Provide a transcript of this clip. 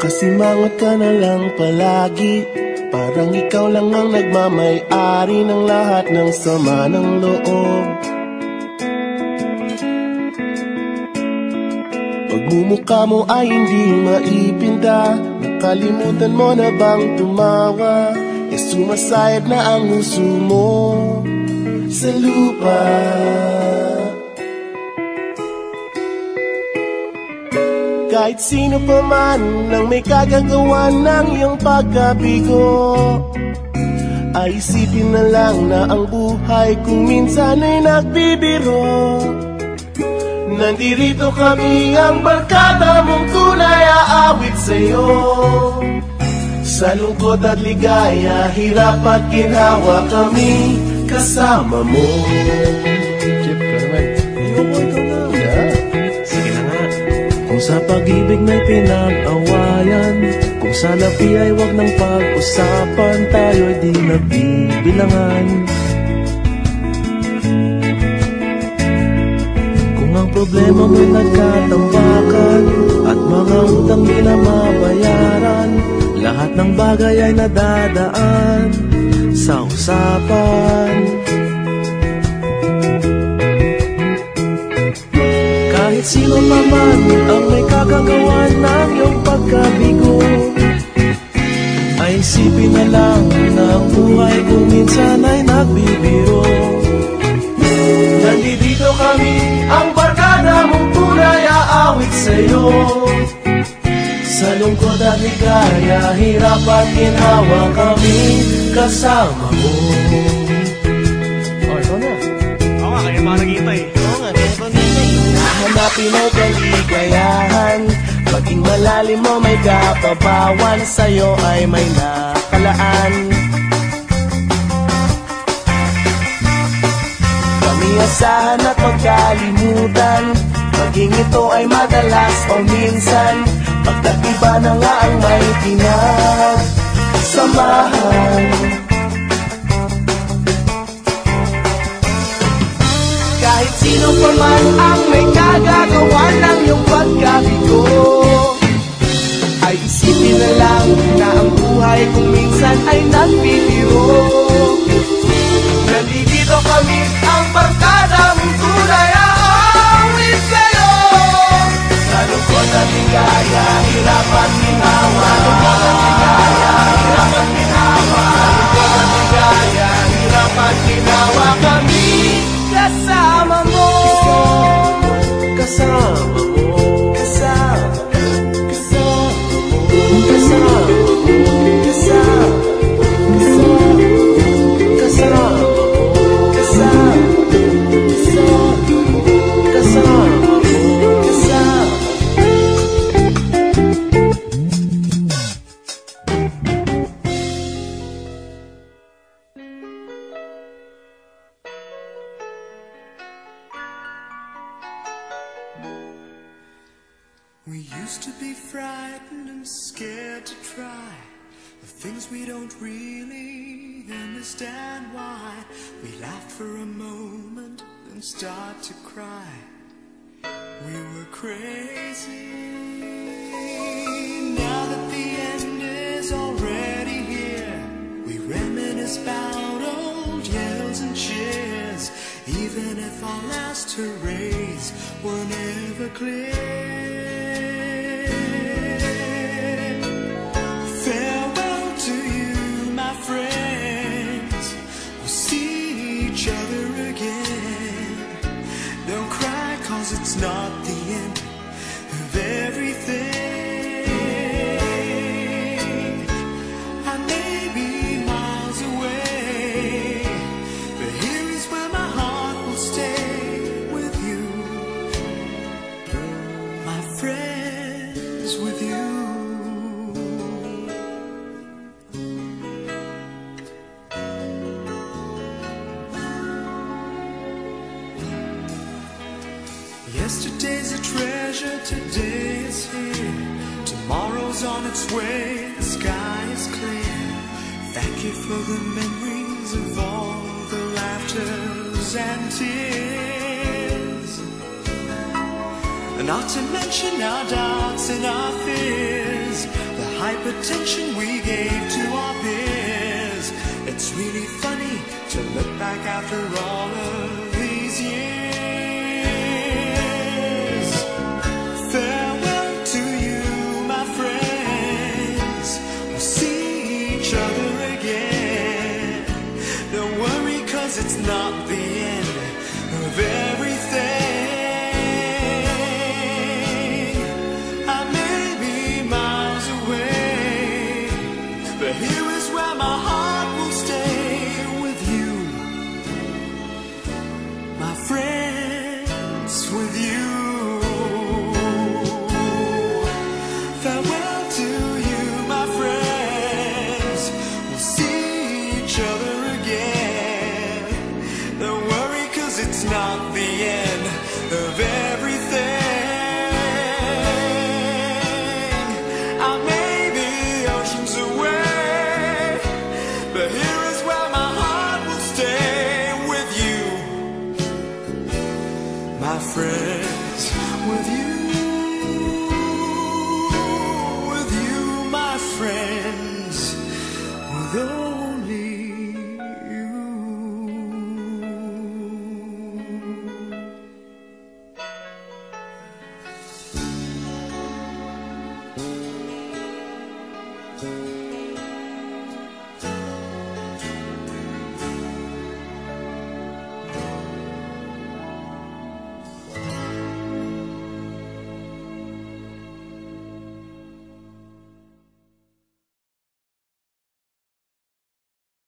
Kasimangot ka na lang palagi, parang ikaw lang ang nagmamay-ari ng lahat ng sama ng loob. Pagmumukha mo ay hindi maipinta, nakalimutan mo na bang tumawa? E sumasayad na ang huso mo sa lupa. Kahit sino pa man ang may kagagawa ng iyong pagkabigo, ay isipin na lang na ang buhay kung minsan ay nagbibiro. Nandirito kami, ang barkada mong tunay aawit sa'yo. Sa lungkot at ligaya, hirap at ginhawa, kami kasama mo. Chip ka naman. Ayoko, ikaw na. Yeah. Sige na nga. Kung sa pag-ibig may pinag-awayan, kung sa labi ay wag ng pag-usapan, tayo'y di nagbibilangan. Kung ang problema mo'y nagkatambakan at mga utang di na mabayaran, lahat ng bagay ay nadadaan sa usapan. Kahit sino pa man ang may kagagawa ng iyong pagkabigo, ay isipin na lang na ang buhay kung minsan ay nagbibiro. Nandito kami, ang barkada mong tunay aawit sa'yo. Sa lungkot at ligaya, hirap at ginhawa, kami kasama mo. Oh, ito na. Oo nga, kaya pa nag-iipay. Oo nga, kaya pa nag-iipay. Hanapin mo kaligayahan, maging malalim mo may kapabawan, sa'yo ay may nakalaan. Kami asahan at magkalimutan, maging ito ay madalas o minsan, pagtagiba na nga ang may pinagsamahan. Kahit sino pa man ang may kagagawa ng iyong pagkabigo, ay isipin na lang na ang buhay kung minsan ay nagbibiro. Nandito kami, ang barkada mong tunay aawit sa'yo. Sa lungkot at ligaya, hirap at ginhawa. Sa lungkot at ligaya, hirap at ginhawa. Sa lungkot at ligaya, hirap at ginhawa, kami kasama mo. Kasama mo. Kasama mo. Kasama mo. Kasama mo. Kasama mo. We used to be frightened and scared to try the things we don't really understand why. We laughed for a moment, then start to cry. We were crazy. Now that the end is already here, we reminisce about old yells and cheers, even if our last hurrays were never clear. Farewell to you, my friends. We'll see each other again. Don't cry, 'cause it's not the end of everything. I may be miles away, but here is where my heart will stay with you, my friends, with you. Yesterday's a treasure, today is here. Tomorrow's on its way, the sky is clear. Thank you for the memories of all the laughters and tears. Not to mention our doubts and our fears. hypertension we gave to our peers. It's really funny to look back after all of these years. Farewell to you, my friends. We'll see each other again. Don't worry, 'cause it's not the end of everything. I may be miles away, but here is where my heart will stay with you, my friends, with you. Farewell to you, my friends. We'll see each other again. Don't worry, 'cause it's not the end of everything. I may be oceans away, but here is where my heart will stay with you, my friends, with you.